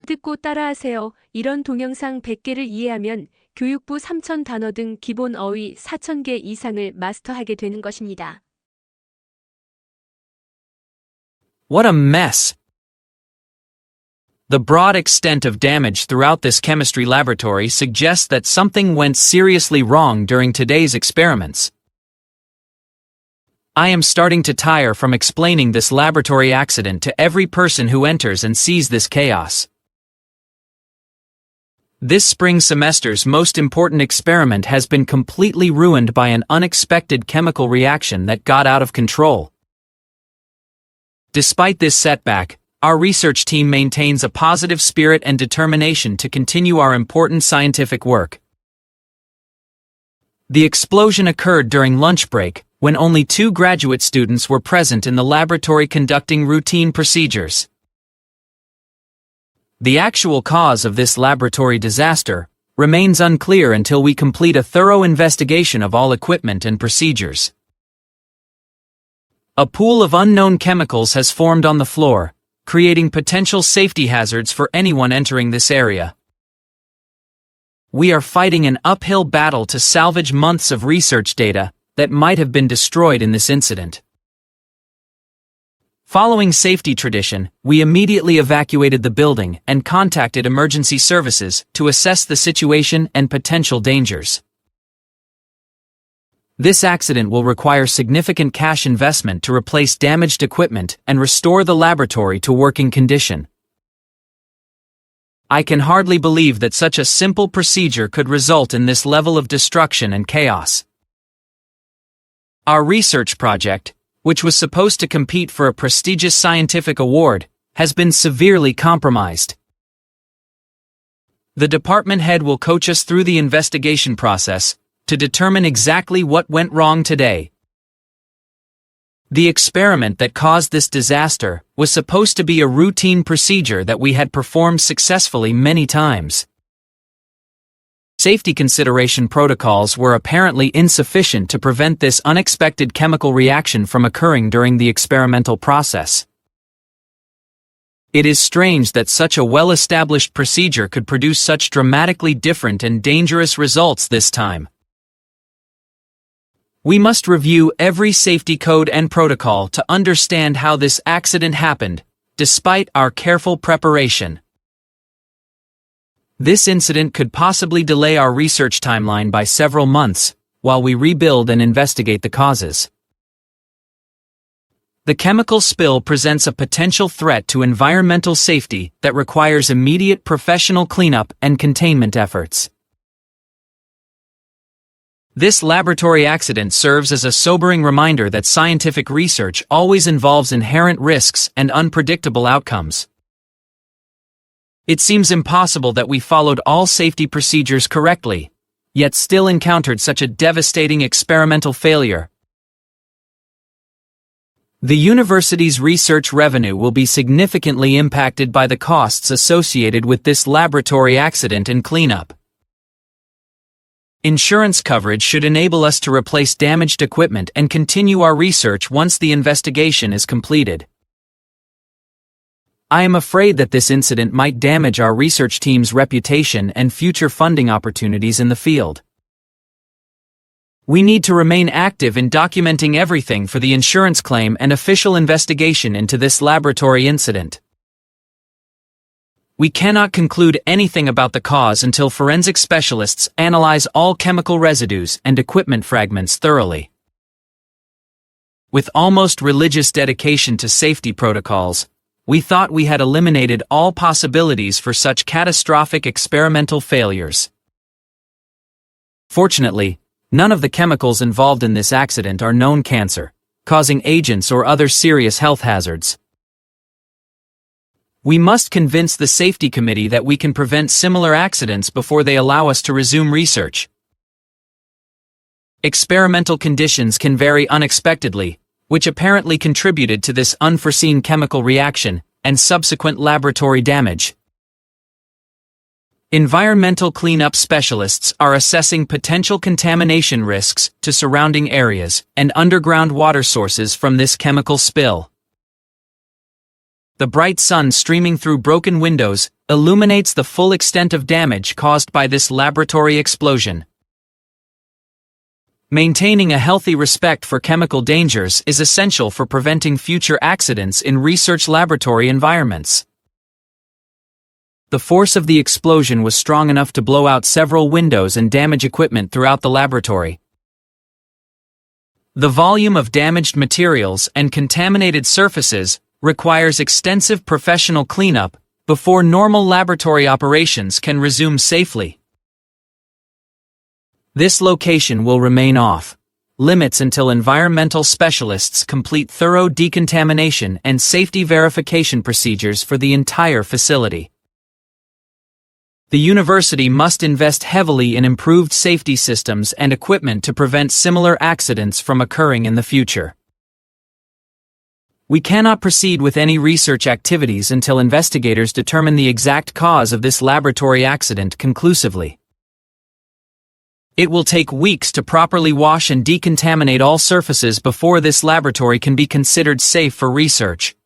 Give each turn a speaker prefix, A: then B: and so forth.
A: 듣고 따라하세요. 이런 동영상 100개를 이해하면 교육부 3,000 단어 등 기본 어휘 4,000개 이상을 마스터하게 되는 것입니다.
B: What a mess! The broad extent of damage throughout this chemistry laboratory suggests that something went seriously wrong during today's experiments. I am starting to tire from explaining this laboratory accident to every person who enters and sees this chaos. This spring semester's most important experiment has been completely ruined by an unexpected chemical reaction that got out of control. Despite this setback, our research team maintains a positive spirit and determination to continue our important scientific work. The explosion occurred during lunch break, when only 2 graduate students were present in the laboratory conducting routine procedures. The actual cause of this laboratory disaster remains unclear until we complete a thorough investigation of all equipment and procedures. A pool of unknown chemicals has formed on the floor, creating potential safety hazards for anyone entering this area. We are fighting an uphill battle to salvage months of research data that might have been destroyed in this incident. Following safety tradition, we immediately evacuated the building and contacted emergency services to assess the situation and potential dangers. This accident will require significant cash investment to replace damaged equipment and restore the laboratory to working condition. I can hardly believe that such a simple procedure could result in this level of destruction and chaos. Our research project, which was supposed to compete for a prestigious scientific award, has been severely compromised. The department head will coach us through the investigation process to determine exactly what went wrong today. The experiment that caused this disaster was supposed to be a routine procedure that we had performed successfully many times. Safety consideration protocols were apparently insufficient to prevent this unexpected chemical reaction from occurring during the experimental process. It is strange that such a well-established procedure could produce such dramatically different and dangerous results this time. We must review every safety code and protocol to understand how this accident happened, despite our careful preparation. This incident could possibly delay our research timeline by several months, while we rebuild and investigate the causes. The chemical spill presents a potential threat to environmental safety that requires immediate professional cleanup and containment efforts. This laboratory accident serves as a sobering reminder that scientific research always involves inherent risks and unpredictable outcomes. It seems impossible that we followed all safety procedures correctly, yet still encountered such a devastating experimental failure. The university's research revenue will be significantly impacted by the costs associated with this laboratory accident and cleanup. Insurance coverage should enable us to replace damaged equipment and continue our research once the investigation is completed. I am afraid that this incident might damage our research team's reputation and future funding opportunities in the field. We need to remain active in documenting everything for the insurance claim and official investigation into this laboratory incident. We cannot conclude anything about the cause until forensic specialists analyze all chemical residues and equipment fragments thoroughly. With almost religious dedication to safety protocols, we thought we had eliminated all possibilities for such catastrophic experimental failures. Fortunately, none of the chemicals involved in this accident are known cancer, causing agents or other serious health hazards. We must convince the safety committee that we can prevent similar accidents before they allow us to resume research. Experimental conditions can vary unexpectedly, which apparently contributed to this unforeseen chemical reaction and subsequent laboratory damage. Environmental cleanup specialists are assessing potential contamination risks to surrounding areas and underground water sources from this chemical spill. the bright sun streaming through broken windows illuminates the full extent of damage caused by this laboratory explosion. Maintaining a healthy respect for chemical dangers is essential for preventing future accidents in research laboratory environments. The force of the explosion was strong enough to blow out several windows and damage equipment throughout the laboratory. The volume of damaged materials and contaminated surfaces requires extensive professional cleanup before normal laboratory operations can resume safely. This location will remain off limits until environmental specialists complete thorough decontamination and safety verification procedures for the entire facility. The university must invest heavily in improved safety systems and equipment to prevent similar accidents from occurring in the future. We cannot proceed with any research activities until investigators determine the exact cause of this laboratory accident conclusively. It will take weeks to properly wash and decontaminate all surfaces before this laboratory can be considered safe for research.